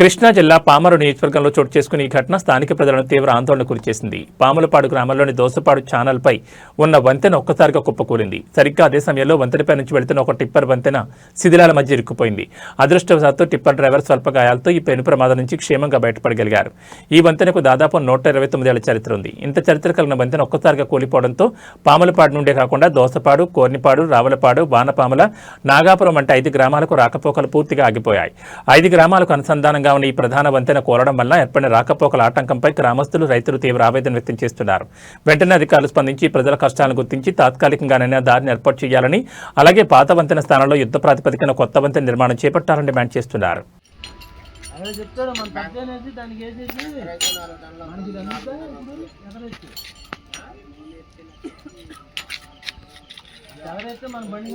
కృష్ణా జిల్లా పామరు నియోజకవర్గంలో చోటు చేసుకున్న ఈ ఘటన స్థానిక ప్రజలను తీవ్ర ఆందోళనకు గురిచేసింది. పాములపాడు గ్రామంలోని దోసపాడు ఛానల్పై ఉన్న వంతెన ఒక్కసారిగా కుప్పకూలింది. సరిగ్గా అదే సమయంలో వంతెనపై నుంచి వెళుతున్న ఒక టిప్పర్ వంతెన శిథిలాల మధ్య ఇరుక్కుపోయింది. అదృష్టవశాత్తు టిప్పర్ డ్రైవర్ స్వల్ప గాయాలతో ఈ పెను ప్రమాదం నుంచి క్షేమంగా బయటపడగలిగారు. ఈ వంతెనకు దాదాపు 129 ఏళ్ల చరిత్ర ఉంది. ఇంత చరిత్ర కలిగిన వంతెన ఒక్కసారిగా కూలిపోవడంతో పాములపాడు నుండే కాకుండా దోసపాడు, కోర్నిపాడు, రావులపాడు, వానపాముల, నాగాపురం వంటి 5 గ్రామాలకు రాకపోకలు పూర్తిగా ఆగిపోయాయి. 5 గ్రామాలకు అనుసంధానంగా ఉన్న ఈ ప్రధాన వంతెన కోరడం వల్ల ఏర్పడిన రాకపోకల ఆటంకంపై గ్రామస్తులు, రైతులు తీవ్ర ఆవేదన వ్యక్తం చేస్తున్నారు. వెంటనే అధికారులు స్పందించి ప్రజల కష్టాలను గుర్తించి తాత్కాలికంగానైనా దారిని ఏర్పాటు చేయాలని, అలాగే పాత వంతెన స్థానంలో యుద్ధ ప్రాతిపదికన కొత్త వంతెన నిర్మాణం చేపట్టాలని డిమాండ్ చేస్తున్నారు. అదే చెప్తాడు మన పెద్దనేసి దానికి వేసేసి మనకి ఇదంతా ఇప్పుడు ఎవరైతే మన బండి